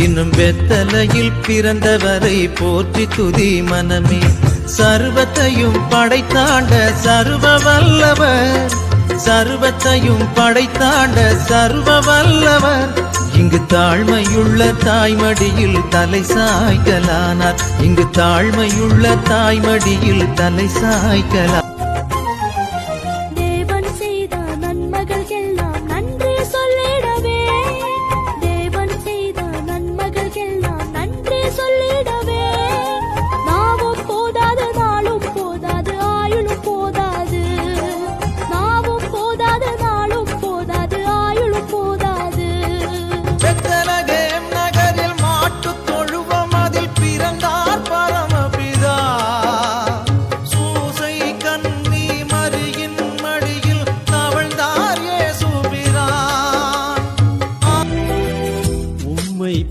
இன்னும் வெத்தலையில் பிறந்தவரை போற்றி துதி மனமே. சர்வத்தையும் படைத்தாண்ட சர்வ வல்லவர், சர்வத்தையும் படைத்தாண்ட சர்வ வல்லவர். இங்கு தாழ்மையுள்ள தாய்மடியில் தலை சாய்க்கலானார், இங்கு தாழ்மையுள்ள தாய்மடியில் தலை சாய்க்கலா.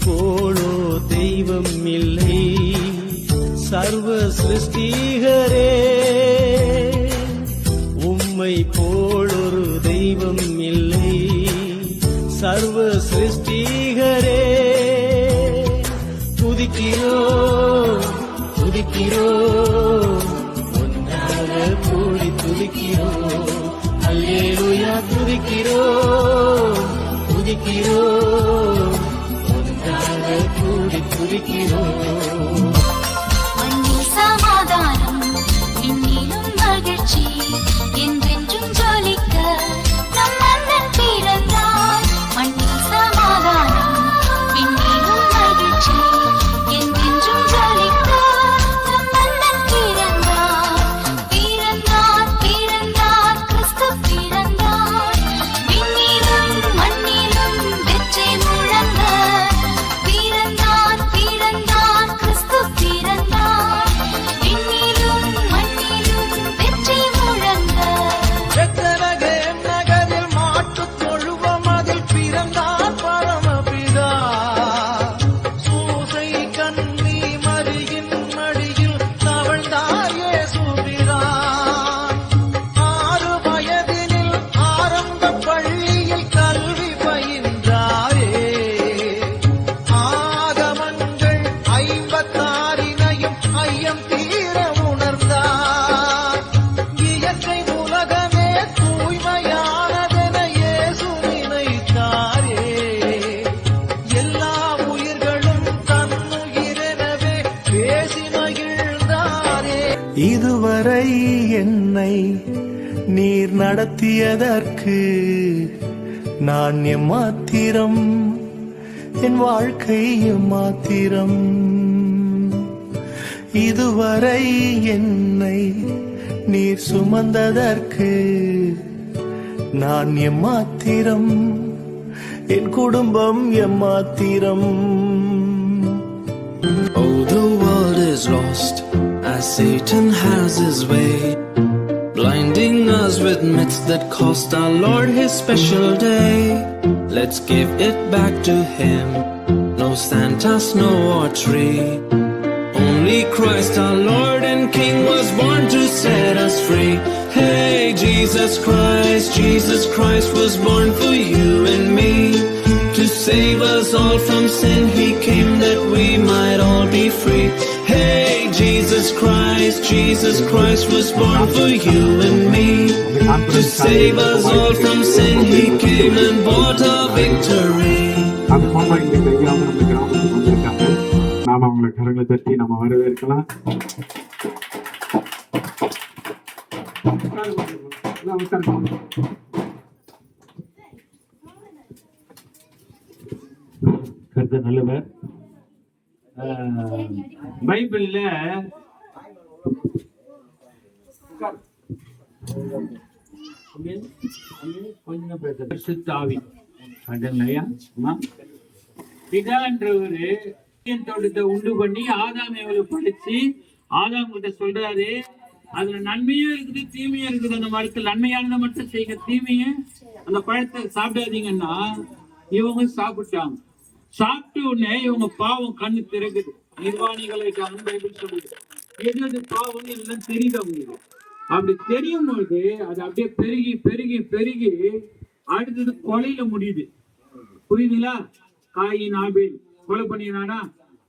போலோ தெய்வம் இல்லை சர்வ சிருஷ்டிகரே, உம்மை போலொரு தெய்வம் இல்லை சர்வ சிருஷ்டிகரே. துதிக்கிறோ துதிக்கிறோ ஒன்றாக கூடி துதிக்கிறோ, அல்லேலூயா துதிக்கிறோ துதிக்கிறோ கூடி துதிக்கிறோம். மண்ணில் சமாதானம் விண்ணிலும் மகிழ்ச்சி என்றென்றும் ஜொலிக்க நம் மன்னன் பிறந்தார். மண்ணில் சமாதானம் விண்ணிலும் மகிழ்ச்சி என்றென்றும் ஜொலிக்க நம் மன்னன் பிறந்தார். பிறந்தார் பிறந்தார் கிறிஸ்து பிறந்தார். விண்ணிலும் மண்ணிலும் வெற்றி முழங்க இதுவரை என்னை நீர் நடத்தியதற்கு நான் எம்மாத்திரம், என் வாழ்க்கை எம்மாத்திரம். இதுவரை என்னை நீர் சுமந்ததற்கு நான் எம்மாத்திரம், என் குடும்பம் எம்மாத்திரம். Oh, the world is lost as Satan has his way, blinding us with myths that cost our Lord his special day. Let's give it back to him. No Santa, snow or tree, only Christ our Lord and King was born to set us free. Hey, Jesus Christ was born for you and me. To save us all from sin he came that we might all be free. Hey, Jesus Christ was born for you and me. To save us all from sin he came and bought our victory. நாம அவங்களை கரங்களை தட்டி நம்ம வரவேற்கலாம். கர்த்தர் நல்லவர். பைபிள்ல கொஞ்சம் பரிசுத்தாவி பிதான்றவரு தோட்டத்தை உண்டு பண்ணி ஆதாம் எவ்வளவு படிச்சு ஆதாம் கிட்ட சொல்றாரு, அதுல நன்மையும் இருக்குது தீமையும் இருக்குது. அந்த மரத்தில் நன்மையானதை மட்டும் செய்யுங்க, தீமைய அந்த பழத்தை சாப்பிடாதீங்கன்னா இவங்க சாப்பிட்டாங்க. சாப்பிட்ட உடனே இவங்க பாவம் கண்ணு திறகுது. நிர்வாணிகளை பைபிள் சொல்லுது. எது பாவம் எல்லாம் தெரியுது அவங்களுக்கு. அப்படி தெரியும் பொழுது அது அப்படியே பெருகி பெருகி பெருகி அடுத்தது கொலையில முடியுது. புரியுதுங்களா? காயின் ஆபேல் கொலை பண்ணினானா?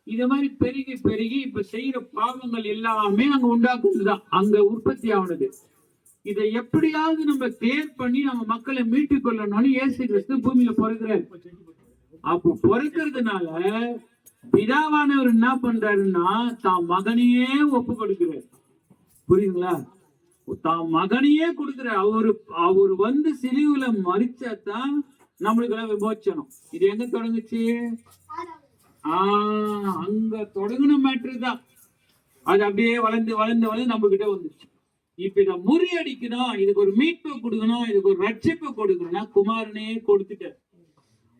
இத மாதிரி பெருகி பெருகி இப்ப செய்யற பாவங்கள் எல்லாமே அங்க உண்டாக்குறதுதான், அங்க உற்பத்தி ஆனது. இதை எப்படியாவது நம்ம தேர் பண்ணி நம்ம மக்களை மீட்டுக் கொள்ளணும்னு இயேசு கிறிஸ்து பூமியில பிறக்கிறாரு. அப்போ பிறக்கிறதுனால பிதாவானவர் என்ன பண்றாருன்னா தான் மகனையே ஒப்பு கொடுக்கிறார். புரியுதுங்களா? தான் மகனையே கொடுக்கிறார். அவரு வந்து சிலுவையில மரிச்சாதான் நம்மளுக்கு எல்லாம் விமோச்சனம். இது எங்க தொடங்குச்சு? அங்க தொடங்கின மேட்ரு தான். அது அப்படியே வளர்ந்து வளர்ந்து வளர்ந்து நம்ம கிட்ட வந்துச்சு. இப்ப இதை முறியடிக்கணும், இதுக்கு ஒரு மீட்பை கொடுக்கணும், இதுக்கு ஒரு ரட்சிப்பை கொடுக்கணும்னா குமாரனே கொடுத்துட்டார்.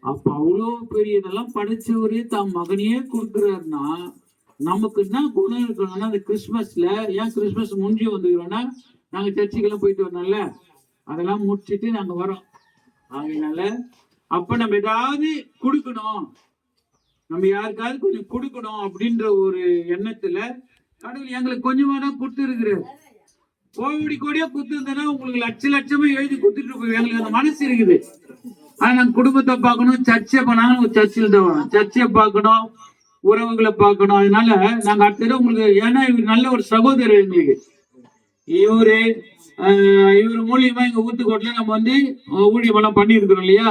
அப்ப அவ்வளவு பெரிய இதெல்லாம் படைச்சவரே தான் மகனையே கொடுக்குறாருன்னா நமக்கு என்ன குணம் இருக்கணும்னா, அந்த கிறிஸ்துமஸ்ல ஏன் கிறிஸ்துமஸ் முடிஞ்சு வந்துக்கிறோம்னா, நாங்க சர்ச்சுக்கெல்லாம் போயிட்டு வரணும்ல, அதெல்லாம் முடிச்சுட்டு நாங்க வரோம். அதனால அப்ப நம்ம ஏதாவது கொடுக்கணும், நம்ம யாருக்காவது கொஞ்சம் கொடுக்கணும் அப்படின்ற ஒரு எண்ணத்துல கடவுள் எங்களுக்கு கொஞ்சமா தான் கொடுத்து இருக்கிறார். கோடி கோடியா கொடுத்துருந்தேன்னா உங்களுக்கு லட்ச லட்சமா எழுதி கொடுத்துட்டு போய் எங்களுக்கு அந்த மனசு இருக்குது. ஆனா நாங்க குடும்பத்தை பார்க்கணும், சர்ச்சை பண்ணாலும் சர்ச்சில் தான் வரும், சர்ச்சையை பார்க்கணும், உறவுகளை பார்க்கணும். அதனால நாங்க அடுத்தது உங்களுக்கு, ஏன்னா இவர் நல்ல ஒரு சகோதரர் எங்களுக்கு. இவரு மூலியமா எங்க ஊத்துக்கோட்டில நம்ம வந்து ஊழியம் எல்லாம் பண்ணி இருக்கிறோம் இல்லையா?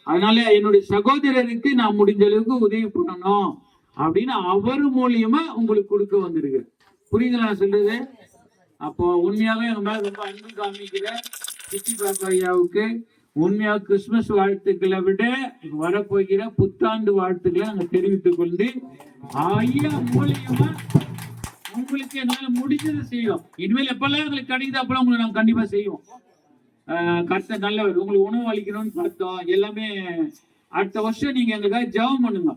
அதனால என்னுடைய சகோதரருக்கு நான் முடிஞ்ச அளவுக்கு உதவி பண்ணணும் அப்படின்னு அவர் மூலியமா உங்களுக்கு கொடுக்க வந்திருக்கு. புரியுதுங்களா நான் சொல்றது? அப்போ உண்மையாவே எங்க மேல ரொம்ப அன்பு காமிக்கிற சித்தி பாப்பா ஐயாவுக்கு உண்மையாக கிறிஸ்துமஸ் வாழ்த்துக்களை விட வரப்போகிற புத்தாண்டு வாழ்த்துக்களை நாங்க தெரிவித்துக் கொண்டு ஐயா மூலியமா உங்களுக்கு என்னால முடிஞ்சதை செய்வோம். இனிமேல் எப்பெல்லாம் எங்களுக்கு கிடைக்குது அப்பெல்லாம் உங்களுக்கு நாங்க கண்டிப்பா செய்வோம். கர்த்தர் நல்லவர். உங்களுக்கு உணவு அளிக்கணும்னு பார்த்தோம் எல்லாமே. அடுத்த வருஷம் நீங்க எங்களுக்காக ஜெபம் பண்ணுங்க.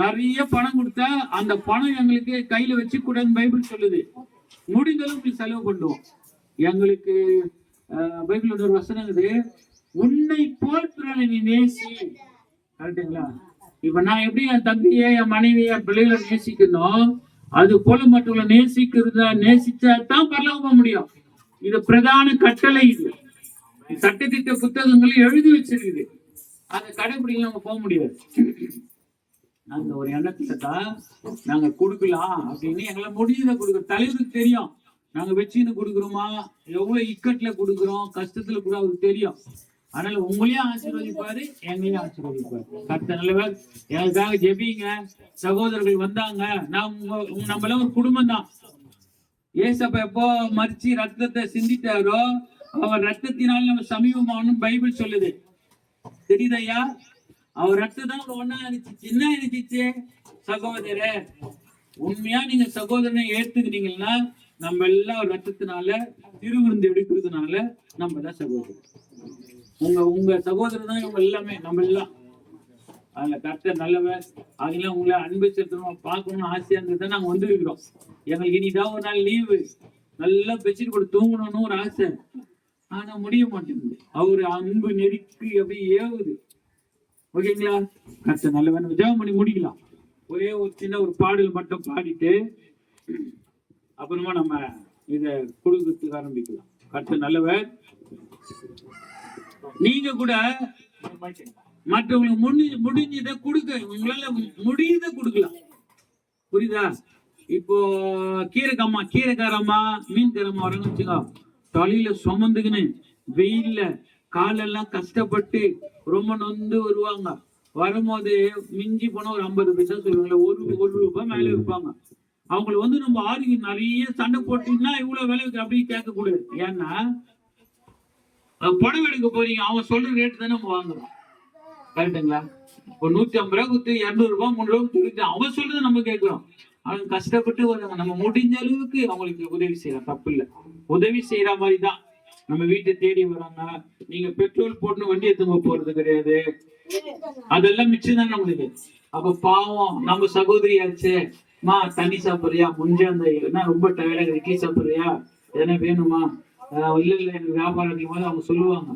நிறைய பணம் கொடுத்தா அந்த பணம் எங்களுக்கு கையில வச்சு கூட பைபிள் சொல்லுது. முடிந்த அளவுக்கு செலவு பண்ணுவோம். எங்களுக்கு பைபிள் ஒரு வசனம் இருக்குது, உன்னை போல் பிறனை நீ நேசி. கரெக்டுங்களா? இப்ப நான் எப்படி என் தம்பியை, என் மனைவியை, என் பிள்ளைகளை நேசிக்கணும், அது போல மற்றவங்களை நேசிச்சா தான் பரலோகம் போக முடியும். இது பிரதான கட்டளை. இது சட்டத்திட்ட புத்தகங்களும் எழுதி வச்சிருக்குது. அந்த கடைபிடிக்க நம்ம போக முடியாது. அந்த ஒரு எண்ணத்துல தான் நாங்க கொடுக்கலாம் அப்படின்னு எங்களை முடிஞ்சதை கொடுக்குறோம். தலைவருக்கு தெரியும் நாங்க வச்சுன்னு கொடுக்குறோமா, எவ்வளவு இக்கட்ல கொடுக்குறோம், கஷ்டத்துல கூட அவருக்கு தெரியும். அதனால உங்களையும் ஆசீர்வதிப்பாரு, எங்களையும் ஆசீர்வதிப்பாரு. கர்த்தர் நல்லவர். எனக்காக ஜெபிங்க. சகோதரர்கள் வந்தாங்க. நம்மள ஒரு குடும்பம் தான். ஏசப்ப எப்போ மரிச்சு ரத்தத்தை சிந்திட்டாரோ அவர் ரத்தத்தினால் நம்ம சமீபமானும் பைபிள் சொல்லுது. தெரியுதையா? அவர் ரத்தம் தான் ஒன்னா இருந்துச்சு. என்ன இருந்துச்சு? சகோதரர். உண்மையா நீங்க சகோதரனை ஏத்துக்கிட்டீங்கன்னா நம்ம எல்லாம் ரத்தத்தினால திருவிருந்து எடுக்கிறதுனால நம்ம தான் சகோதரர். உங்க சகோதரர் தான் இவங்க எல்லாமே, நம்ம எல்லாம். அதுல கர்த்தர் நல்லவர். அதெல்லாம் உங்களை அன்பு செலுத்தணும், பார்க்கணும்னு ஆசையா இருந்ததுதான் நாங்க வந்துருக்கிறோம். எங்களுக்கு இனிதான் ஒரு நாள் லீவு, நல்லா பெட்ஷீட் போட்டு தூங்கணும்னு ஒரு ஆசை. ஆனா முடிய மாட்டேங்குது. அவரு அன்பு நெருக்கி அப்படி ஏவுது. ஓகேங்களா? கர்த்தர் நல்லவர். ஜெபம் பண்ணி முடிக்கலாம். ஒரே ஒரு சின்ன ஒரு பாடல் மட்டும் பாடிட்டு அப்புறமா நம்ம இத கொடுக்கறதுக்கு ஆரம்பிக்கலாம். கர்த்தர் நல்லவர். நீங்க கூட மற்றவங்களுக்கு முடிஞ்சதை கொடுக்க, உங்களால முடியத கொடுக்கலாம். புரியுதா? இப்போ கீரைக்காரம்மா மீன்காரம்மா வரணும்னு வச்சுக்கோ, தொழில சுமந்துக்குன்னு வெயில்ல காலெல்லாம் கஷ்டப்பட்டு ரொம்ப நொந்து வருவாங்க. வரும்போது மிஞ்சி போனா ஒரு 50 பைசா சொல்லுவாங்க, ஒரு ரூபாய் மேல இருப்பாங்க. அவங்களுக்கு வந்து நம்ம ஆளுங்க நிறைய சண்டை போட்டீங்கன்னா இவ்வளவு விலை அப்படியே கேட்க கூடாது. ஏன்னா புடவை எடுக்க போறீங்க, அவன் சொல்ற ரேட்டு தானே நம்ம வாங்குறோம். கரெக்டுங்களா? ஒரு 150 ரூபா கொடுத்து 200 ரூபாய் 300 ரூபாய் கொடுத்து அவன் சொல்றதை நம்ம கேட்கிறோம். அவங்க கஷ்டப்பட்டு வராங்க. நம்ம முடிஞ்ச அளவுக்கு அவங்களுக்கு உதவி செய்யலாம், தப்பு இல்லை. உதவி செய்யற மாதிரி தான் நம்ம வீட்டை தேடி வராங்க. நீங்க பெட்ரோல் போட்டு வண்டி எடுத்து போறது கிடையாது, அதெல்லாம் மிச்சம் தான் நம்மளுக்கு. அப்ப பாவம் நம்ம சகோதரி ஆச்சு, மா தண்ணி சாப்பிடுறியா, முடிஞ்ச அந்த என்ன ரொம்ப டயர்டா இட்லி சாப்பிடுறியா, எதனா வேணுமா, இல்ல எனக்கு வியாபாரம் போது அவங்க சொல்லுவாங்க.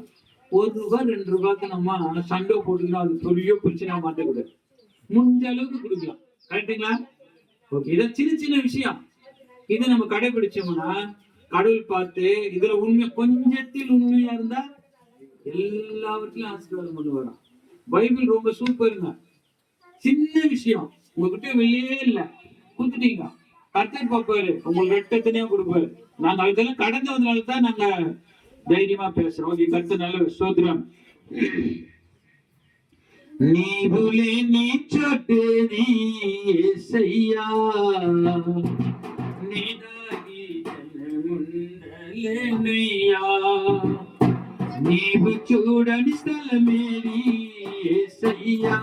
1 ரூபாய் 2 ரூபாய்க்கு நம்ம சண்டை போட்டுக்கணும், அது பெரிய பிரச்சனை மாட்டக்கூடாது. முடிஞ்ச அளவுக்கு கொடுக்கலாம். கரெக்டுங்களா? ஓகே, இத சின்ன சின்ன விஷயம் இதை நம்ம கடைபிடிச்சோம்னா கடவுள் பார்த்து இதுல உண்மை, கொஞ்சத்தில் உண்மையா இருந்தா எல்லாவற்றிலும் ஆசீர்வாதம் பண்ணுவாராம். பைபிள் ரொம்ப சூப்பருங்க. சின்ன விஷயம் உங்ககிட்ட வெளியே இல்ல கொடுத்துட்டீங்க, கர்த்தர் பார்ப்பாரு, உங்களுக்கு ரெட்டத்தனையா கொடுப்பாரு. நாங்க அதெல்லாம் கடந்து வந்தனால தான் நாங்க தைரியமா பேசுறோம். ஓகே, கர்த்தர் நல்ல சோதரம். నీవులే నీ చోటే నీ యేసయ్యా, నీదాగి జనముండలేనయ్యా, నీవు చూడని స్థలమేది యేసయ్యా,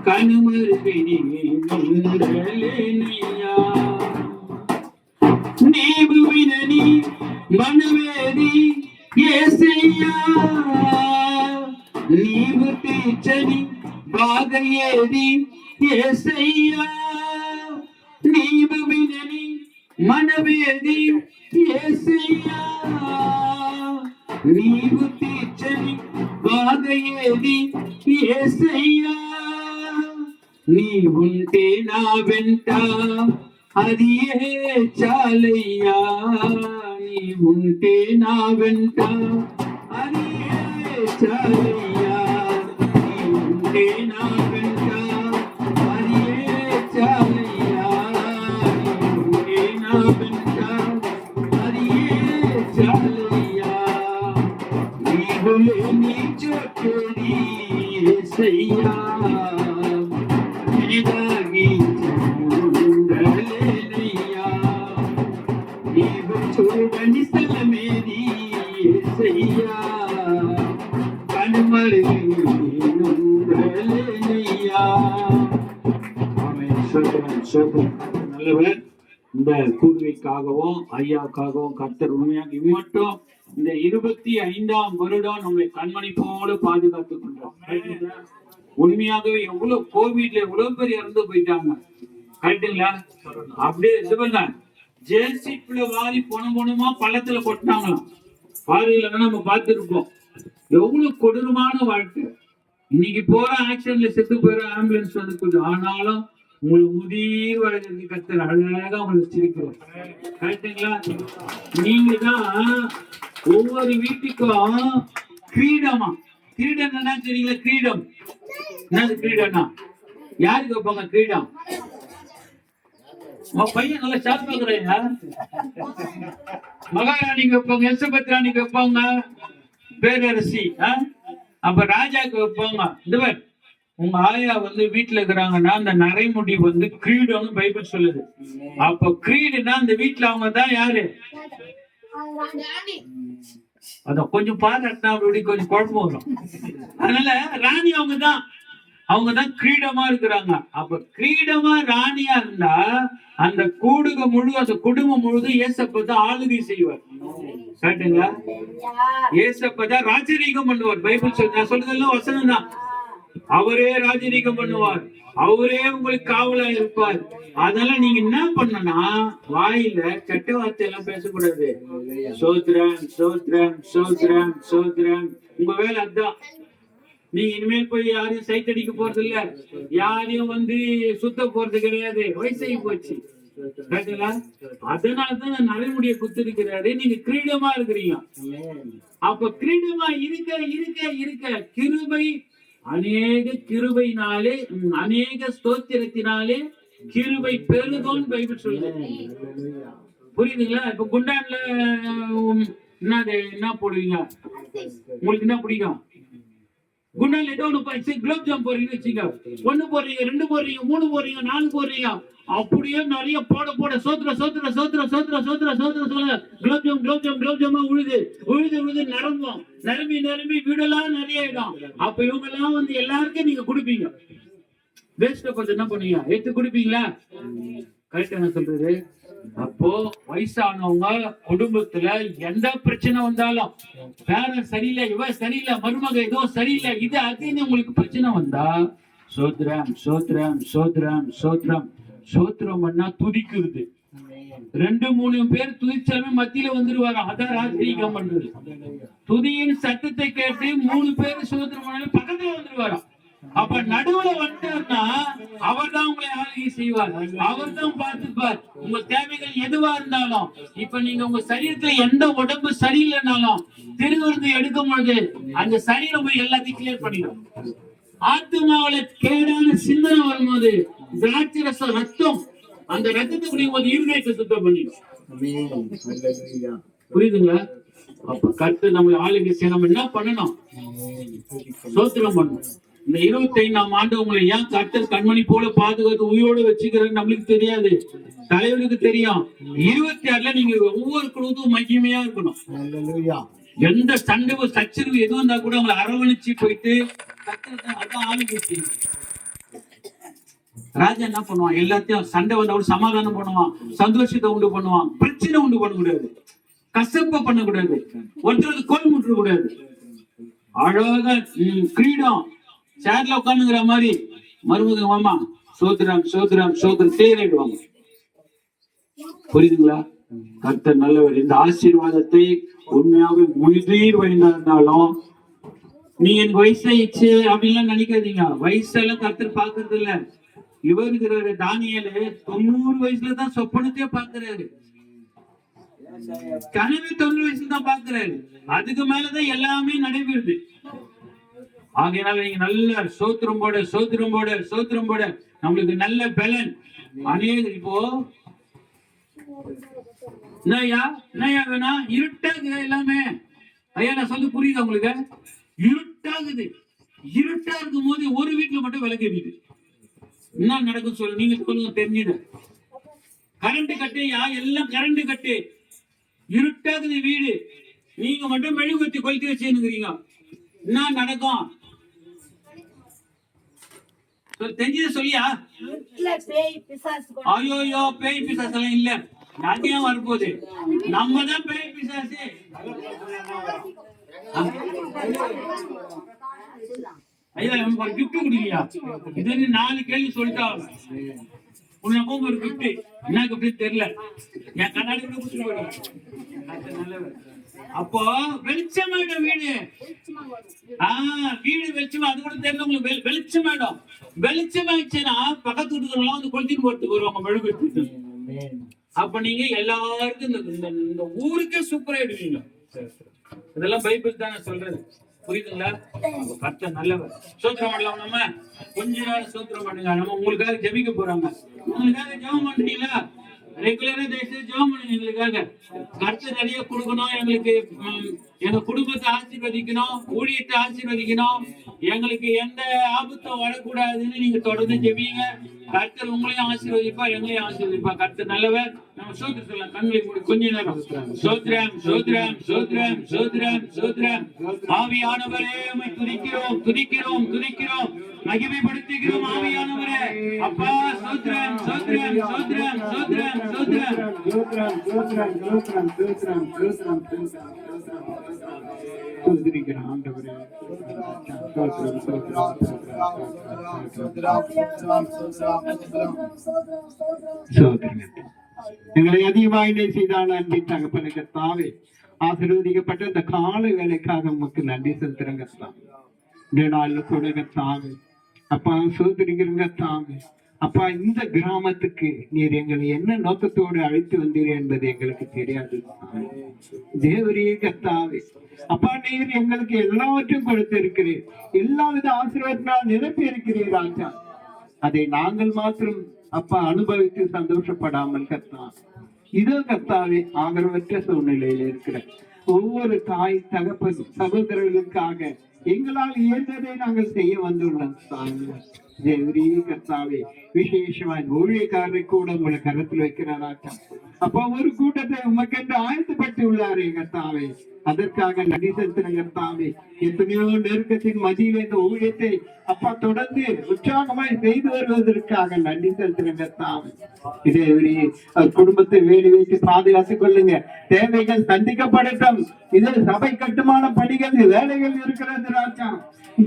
కనుమరుగని ఉండలేనయ్యా, నీవు వినని మనవేది యేసయ్యా, నీవు తీర్చని బాధ ఏది యేసయ్యా, నీవు వినని మనవేది యేసయ్యా, నీవు తీర్చని బాధ ఏది యేసయ్యా, నీవుంటే నా వెంట అది ఏ చాలయ్యా, నీవుంటే నా వెంట అది చాలయ్యా, నీవుంటే నా వెంట అది చాలయ్యా, నీవుంటే నా వెంట అది చాలయ్యా, నీవు లేని చోటేది యేసయ్యా, నీదాగి ఉండలేనయ్యా, నీవు చూడని స్థలమేది యేసయ్యా, நல்லவர். இந்த கூடுகைக்காகவும் ஐயாக்காகவும் கர்த்தர் உண்மையாக இம்மட்டும் இந்த 25ஆம் வருடம் நம்மை கண்மணி போல பாதுகாத்துக் கொண்டோம். உண்மையாகவே எவ்வளவு கோவிட்ல எவ்வளவு பேர் இறந்து போயிட்டாங்க, கரெக்டுங்களா? அப்படியே இதுவங்க ஜேசிப்ல வாரி பொணமா பள்ளத்துல கொட்டினாங்களாம். பாருங்களா, நம்ம பார்த்துருப்போம். எவ்வளவு கொடூரமான வாழ்க்கை. இன்னைக்கு போற ஆக்சிடென்ட்ல செத்து போயிற ஆம்புலன்ஸ் வந்து கொஞ்சம், ஆனாலும் உங்களுக்கு முதிர் வயதுக்கு கர்த்தர் அழகா உங்களுக்கு சிரிக்கிறோம், கரெக்டுங்களா? நீங்க தான் ஒவ்வொரு வீட்டுக்கும் கிரீடமா, கிரீடம் என்ன தெரியுங்களா? கிரீடம் என்னது? கிரீடம்னா யாருக்கு வைப்பாங்க கிரீடம்? உங்க பையன் நல்லா ஷார்ப் பாக்குறீங்க. மகாராணிக்கு வைப்பாங்க, எலிசபெத் வைப்பாங்க, பேரரசி, அப்ப ராஜாக்கு வைப்பாங்க. இந்த பேர் உங்க ஆயா வந்து வீட்டுல இருக்கிறாங்கன்னா அந்த நரைமுடி வந்து கிரீடம்னு பைபிள் சொல்லுது. அப்ப கிரீடுனா அந்த வீட்டுல அவங்க தான் யாரு? அத கொஞ்சம் பாராட்டினா அப்படி கொஞ்சம் குழப்பம் வரும். அதனால ராணி அவங்கதான் கிரீடமா இருக்கிறாங்க. அப்ப கிரீடமா ராணியா இருந்தா அந்த கூடுக முழு, அந்த குடும்பம் முழுது ஏசப்பதான் ஆளுகை செய்வார், கேட்டுங்களா? ஏசப்பதான் ராஜரீகம் பண்ணுவார். பைபிள் சொல்றதெல்லாம் வசனம் தான். அவரே ராஜரீகம் பண்ணுவார், அவரே உங்களுக்கு காவலா இருப்பார். அதனால நீங்க என்ன பண்ணனா, வாயில கெட்ட வார்த்தை எல்லாம் பேசக்கூடாது. சோத்ரம் சோத்ரம் சோத்ரம் சோத்ரம், உங்க வேலை அதுதான். நீங்க இனிமேல் போய் யாரையும் சைட் அடிக்க போறது இல்ல, யாரையும் வந்து சுத்த போறது கிடையாது, வயசாகி போச்சு. அதனாலதான் நரைமுடிய குத்திருக்கிறாரு. நீங்க கிரீடமா இருக்கிறீங்க. அப்ப கிரீடமா இருக்க இருக்க இருக்க கிருபை, அநேக கிருபையினாலே, அநேக ஸ்தோத்திரத்தினாலே கிருபை பெருகும்னு பைபிள் சொல்லுது. புரியுதுங்களா? இப்ப குண்டான்ல என்ன போடுவீங்க? உங்களுக்கு என்ன பிடிக்கும்? குண்டான்ல ஏதோ ஒண்ணு குலோப் ஜாம் போடுறீங்கன்னு வச்சுங்க. 1 போடுறீங்க, 2 போடுறீங்க, 3 போடுறீங்க, 4 போடுறீங்க, அப்படியே நிறைய போட போட சோத்திர சோத்திர சோத்திர சோத்திர சோத்திர சோத்திர சொல்ல குலோப் ஜாம் குலோப் ஜாம் குலோப் ஜாமா உழுது உழுது உழுது நிரம்பும், நிரம்பி நிரம்பி வீடெல்லாம் நிறைய இடம். அப்ப இவங்க எல்லாம் வந்து எல்லாருக்கும் நீங்க குடுப்பீங்க. வேஸ்ட கொஞ்சம் என்ன பண்ணுவீங்க? எடுத்து குடுப்பீங்களா? கரெக்டா நான் சொல்றது. அப்போ வயசானவங்க குடும்பத்துல எந்த பிரச்சனை வந்தாலும், வேற சரியில்லை, இவ சரியில்லை, மருமக ஏதோ சரியில்லை, இது அதுன்னு உங்களுக்கு பிரச்சனை வந்தா சோத்ரம் சோத்ரம் சோத்ரம் சோத்ரம் சோத்ரம் பண்ணா துதிக்கிறது. 2-3 பேர் துதிச்சாலுமே மத்தியில வந்துருவாரு. அதான் ராஜரீகம் பண்றது. துதியின் சத்தத்தை கேட்டு 3 பேர் சோத்ரம் பண்ணாலும் பக்கத்துல வந்துருவாராம். அப்ப நடுவுல வந்துட்டார்னா அவர் தான் உங்களை ஆளுகை செய்வார், அவர் தான் பார்த்துப்பார். உங்க தேவைகள் எதுவா இருந்தாலும், இப்ப நீங்க உங்க சரீரத்துல எந்த உடம்பு சரியில்லைனாலும் திருவிருந்து எடுக்கும் பொழுது அந்த சரீரம் போய் எல்லாத்தையும் கிளியர் பண்ணிடும். ஆத்மாவில கேடான சிந்தனை வரும்போது திராட்சை ரசம் ரத்தம், அந்த ரத்தத்தை குடிக்கும் போது இருதயத்தை சுத்தம் பண்ணிடும். புரியுதுங்களா? அப்ப கர்த்தர் நம்மளை ஆளுகை செய்ய நம்ம என்ன பண்ணணும்? சோத்திரம் பண்ணணும். இந்த 25ஆம் ஆண்டு உங்களை ஏன் கர்த்தர் கண்மணி போல பாதுகாத்து உயிரோடு வச்சுக்கிறது நம்மளுக்கு தெரியாது, தலைவருக்கு தெரியும். 26ல நீங்க ஒவ்வொரு குழுவும் மகிமையா இருக்கணும். எந்த சண்டை சச்சரவு எதுவும் இருந்தா கூட உங்களை அரவணைச்சு போயிட்டு அதான் ஆளுகை செய்யும். ராஜா என்ன பண்ணுவான்? எல்லாத்தையும் சண்டை வந்தா கூட சமாதானம் பண்ணுவான், சந்தோஷத்தை உண்டு பண்ணுவான். பிரச்சனை உண்டு பண்ணக்கூடாது, கசப்ப பண்ணக்கூடாது, ஒருத்தருக்கு கோல் முற்ற கூடாது. அழகா கிரீடம் சேர்ல உட்காந்துங்கிற மாதிரி மருமக மாமா சோத்ராம் சோத்ராம் சோத்ரம் தேரிடுவாங்க. புரியுதுங்களா? கர்த்தர் நல்லவர். இந்த ஆசீர்வாதத்தை உண்மையாவே முழுதீர் வைந்தாலும் நீங்க எனக்கு வயசாயிடுச்சு அப்படின்லாம் நினைக்காதீங்க. வயசெல்லாம் கர்த்தர் பாக்குறது இல்ல. இவர் இருக்கிற தானியேலு 90 வயசுலதான் சொப்பனத்தையே பாக்குறாரு. கனவு 90 வயசுல தான் பாக்குறாரு. அதுக்கு மேலதான் எல்லாமே நடைபெறுது. ஆகையினால நீங்க நல்ல சோத்திரம் போட சோத்திரம் போட சோத்திரம் போட நம்மளுக்கு நல்ல பலன். அநேக இப்போ என்னையா வேணா இருட்டாகுது எல்லாமே. ஐயா நான் சொல்லி புரியுது உங்களுக்கு? இருட்டாகுது. இருட்டா இருக்கும் போது ஒரு வீட்டுல மட்டும் விளக்கேறிது. என்ன நடக்கும் சொல்லு, நீங்க சொல்லுங்க தெரிஞ்சுது. கரண்ட் கட்டையா, எல்லாம் கரண்ட் கட்டு. இருட்டாகுது வீடு, நீங்க மட்டும் மெழுகுவத்தி கொளுத்தி வச்சுக்கிறீங்க. என்ன நடக்கும் தெரிஞ்சது சொல்லியா? ஐயோ பேய் பிசாசு எல்லாம் இல்ல. யாத்தையும் வரப்போகுது. நம்ம தான் பேய் பிசாசு. ஐயா நமக்கு ஒரு கிஃப்ட் குடிக்கலையா? இது 4 கேள்வி சொல்லிட்டா உனக்கு ஒரு கிஃப்ட். என்ன கிஃப்ட் தெரியல, என் கண்ணாடி கூட குடிச்சு போயிடும். அப்போ வெளிச்சமாயிடும் வீடு. வீடு வெளிச்சமா, அது கூட தெரியல உங்களுக்கு. வெளிச்சமாயிடும். வெளிச்சமாயிடுச்சுன்னா பக்கத்து வீட்டுக்கு வந்து கொளுத்திட்டு போறதுக்கு வருவாங்க மெழுகு. அப்ப நீங்க எல்லாருக்கும் இந்த ஊருக்கே சூப்பராயிடுவீங்க. இதெல்லாம் பைபிள் தானே சொல்றது. புரியுதுங்களா? கர்த்தர் நல்லவர். சோத்திரம் பண்ணலாம். நம்ம கொஞ்ச நாள் சோத்திரம் பண்ணுங்க. நம்ம உங்களுக்காக ஜெபிக்க போறாங்க. உங்களுக்காக ஜெபம் பண்றீங்களா? ரெகுலரா ஜெபம் பண்ணுங்க. எங்களுக்காக கர்த்தர் நிறைய கொடுக்கணும். எங்களுக்கு எங்க குடும்பத்தை ஆசீர்வதிக்கணும், ஊழியத்தை ஆசீர்வதிக்கணும். எங்களுக்கு எந்த ஆபத்தும் வரக்கூடாதுன்னு நீங்க தொடர்ந்து ஜெபிங்க. கர்த்தர் உங்களையும் ஆசீர்வதிப்பா, எங்களையும் ஆசீர்வதிப்பா. கர்த்தர் நல்லவர். நம்ம சோத்திரம் சொல்லலாம். கண்களை மூடி கொஞ்ச நேரம் சோத்ரம் சோத்ரம் சோத்ரம் சோத்ரம் சோத்ரம். ஆவியானவரே உம்மை துதிக்கிறோம் துதிக்கிறோம் துதிக்கிறோம், மகிமைப்படுத்துகிறோம். ஆவியானவரே அப்பா சோத்ரம் சோத்ரம் சோத்ரம் சோத்ரம் சோத்ரம் சோத்ரம் சோத்ரம் சோத்ரம் சோத்ரம் சோத்ரம் சோத்ரம் துதிக்கிறோம் ஆண்டவரே. சோத்ரம் சோத்ரம் சோத்ரம். எங்களை அதிகமாக செய்தால் நன்றி தகப்பனே. கர்த்தாவே ஆசீர்வதிக்கப்பட்ட இந்த கால வேலைக்காக உமக்கு நன்றி செலுத்துறேன் கர்த்தாவே. இந்த நாள்ல கூட கர்த்தாவே அப்பா சோதரிக்கிறங்க கர்த்தாவே. அப்பா இந்த கிராமத்துக்கு நீர் எங்களை என்ன நோக்கத்தோடு அழைத்து வந்தீர் என்பது எங்களுக்கு தெரியாது தேவரே கர்த்தாவே. அப்பா நீர் எங்களுக்கு எல்லாவற்றையும் கொடுத்திருக்கிறீர், எல்லாவித ஆசீர்வாதத்தினால் நிரப்பி இருக்கிறீர் ராஜா. அதை நாங்கள் மாத்திரம் அப்பா அனுபவித்து சந்தோஷப்படாமல் கர்த்தாவே, இதோ கர்த்தாவே ஆதரவற்ற சூழ்நிலையில் இருக்கிற ஒவ்வொரு தாய் தகப்பன் சகோதரர்களுக்காக எங்களால் இயன்றதை நாங்கள் செய்ய வந்துள்ளோம் தேவரே கர்த்தாவே. விசேஷமாய் ஊழியக்காரரை கூட உங்களை கருத்தில் வைக்கிறாராச்சா. அப்ப ஒரு கூட்டத்தை உமக்கென்று ஆயத்தப்பட்டு உள்ளாரே கர்த்தாவே. அதற்காக நன்றி செலுத்தின கர்த்தாவே. எத்தனையோ நெருக்கத்தின் மத்தியில இந்த ஊழியத்தை அப்பா தொடர்ந்து உற்சாகமாய் செய்து வருவதற்காக நன்றி செலுத்தின கர்த்தாவே. இதே குடும்பத்தை வேலி வைத்து பாதுகாத்துக் கொள்ளுங்க. தேவைகள் சந்திக்கப்படட்டும். இதில் சபை கட்டுமான பணிகள் வேலைகள் இருக்கிறது ராஜா.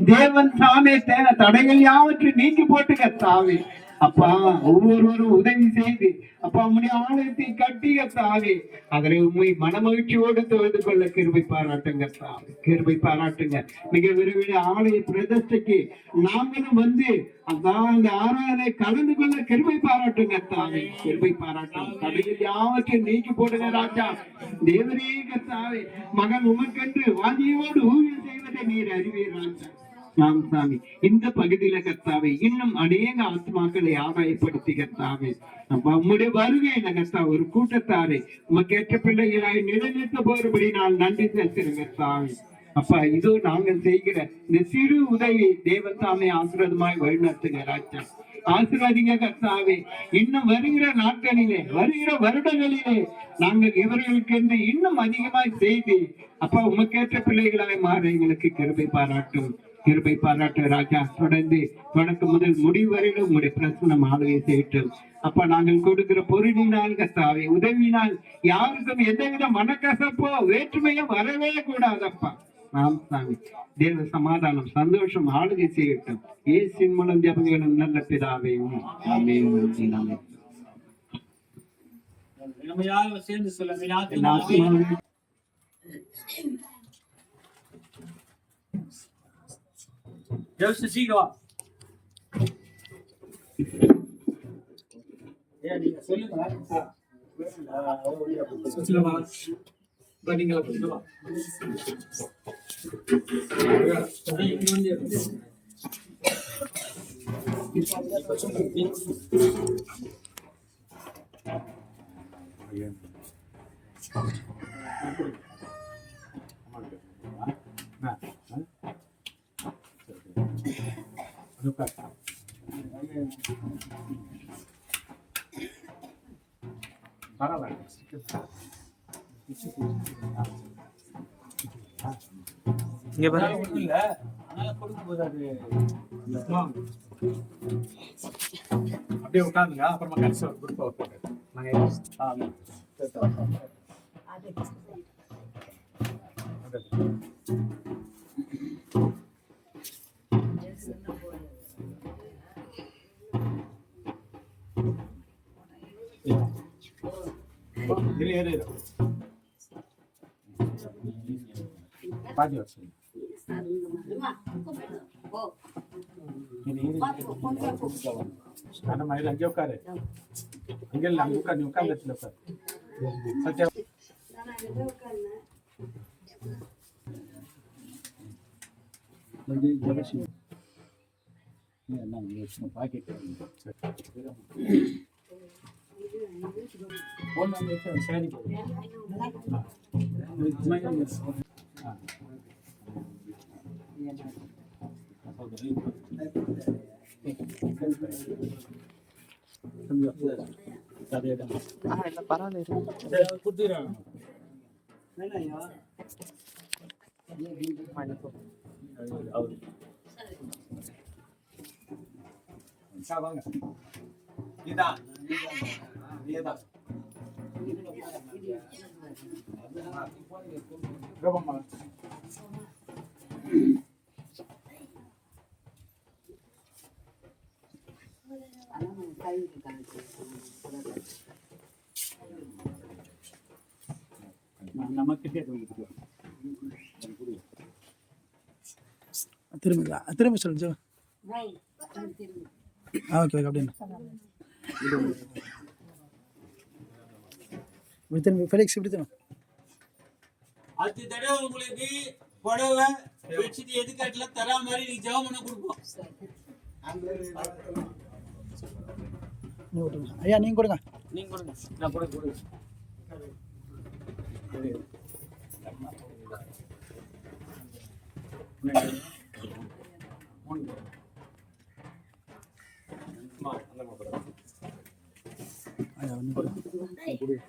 தேவன் தாமே தடைகள் யாவற்றை நீக்கி போட்டு கர்த்தாவே. அப்பா ஒவ்வொருவரும் உதவி செய்து அப்பா உம்முடைய ஆலயத்தை கட்டி கர்த்தாவே அதனை உண்மை மனமகிழ்ச்சியோடு தொழுது கொள்ள கிருபை பாராட்டுங்க கர்த்தாவே. கிருபை பாராட்டுங்க. மிக விரைவில் ஆலய பிரதிஷ்டைக்கு நாங்களும் வந்து அந்த ஆராதனை கலந்து கொள்ள கிருபை பாராட்டுங்க கர்த்தாவே. கிருபை பாராட்டும். தடைகள் யாவற்றையும் நீக்கி போடுங்க ராஜா. தேவரே கர்த்தாவே. மகன் உமக்கென்று வாஞ்சியோடு ஊழியம் செய்வதை நீர் அறிவீர் ராஜா. ஆம் சாமி, இந்த பகுதியில கர்த்தாவே இன்னும் அநேக ஆத்மாக்களை ஆதாயப்படுத்தி கர்த்தாவே அப்பா உம்முடைய வருகையில கர்த்தா ஒரு கூட்டத்தாரை உமக்கேற்ற பிள்ளைகளாய் நிலைநிறுத்த போறபடி நான் நன்றி செலுத்துறேன் கர்த்தாவே. அப்பா இதோ நாங்கள் செய்கிற இந்த சிறு உதவி தேவத்தாமே ஆசீர்வாதமாய் வழிநடத்துங்க ராஜா. ஆசீர்வாதிங்க கர்த்தாவே. இன்னும் வருகிற நாட்களிலே வருகிற வருடங்களிலே நாங்கள் இவர்களுக்கு என்று இன்னும் அதிகமாய் செய்து அப்பா உமக்கேற்ற பிள்ளைகளாய் மாற எங்களுக்கு கிருபை பாராட்டும். கிருபை பாராட்ட ராஜா. தொடர்ந்து தொடக்க முதல் முடிவு வரையிலும் உங்களுடைய பிரசனம் ஆளுகை செய்யட்டும். அப்ப நாங்கள் கொடுக்கிற பொருளினால் கர்த்தாவே உதவினால் யாருக்கும் எந்தவித மனக்கசப்போ வேற்றுமையோ வரவே கூடாதப்பா. நாம் சாமி தேவ சமாதானம் சந்தோஷம் ஆளுகை செய்யட்டும். இயேசுவின் மூலம் ஜெபங்களும் நல்ல பிதாவே. ஆமென். ஆமென். நம்ம யாரும் சேர்ந்து சொல்லுங்க. என் ஆத்துமாவே ஜெபம் சீக்கிரம் நீங்க சொல்லுங்க. இங்க பாரு. இல்ல அதனால கொடுக்கும் போது அது அப்படியே உட்காந்துங்க. அப்புறமா கடைசி குரூப் போட்டு பாதி வச்சு அந்த மாதிரி அங்கே உட்காரு. அங்கே இல்லை, அங்கே உட்காரு. நீ உட்கார்ந்து இடத்துல உட்காரு. சத்யா சரி வாங்க. நீதான் நீதான் திரும்ப சொல்லுங்க. ஓகே ஓகே அப்படின்னு ஃபெலிக்ஸ் இப்படி தான். அடுத்த தடவை உங்களுக்கு புடவை பெட்ஷீட் எது கட்டல தரா மாதிரி நீங்க ஜெபம் பண்ண கொடுப்போம். ஐயா நீங்க கொடுங்க. நீங்க கொடுங்க. நான் கொடுங்க. ஐயா நீங்க கொடுங்க.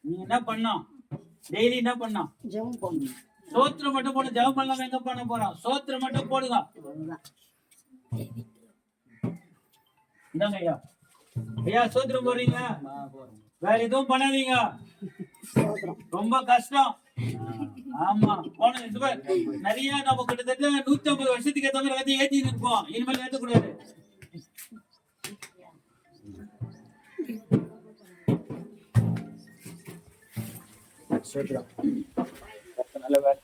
நீ என்ன பண்ணோம்? டெய்லி என்ன பண்ணோம்? சோத்திரம் மட்டும் போடு. ஜெபம் பண்ணலாம். எங்க பண்ண போறோம்? சோத்திரம் மட்டும் போடுங்க. இந்தாங்க ஐயா. ஐயா சோத்திரம் போடுறீங்க. வேற எதுவும் பண்ணாதீங்க. ரொம்ப கஷ்டம். ஆமா போன நிறைய நம்ம கிட்டத்தட்ட 150 வருஷத்துக்கு ஏற்ற மாதிரி ஏற்றி இருப்போம். இனிமேல் ஏற்றக்கூடாது. நல்ல வேலை.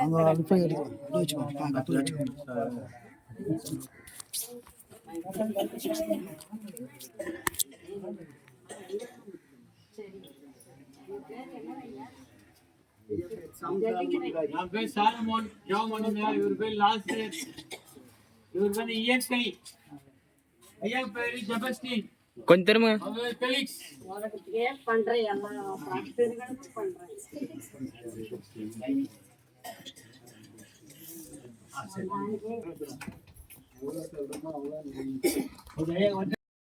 அவங்க இப்போ வச்சுக்கோங்க என் பேர் சாலமோன் ஜோமனுங்க. இவர் பேர் லாஸ்டர். இவர் வந்து இயற்கை. ஐயா பேரு ஜெபஸ்டின். கொஞ்சம் திரும்ப அவர் பெலிக்ஸ். பண்றேன் எல்லா பண்றேன்.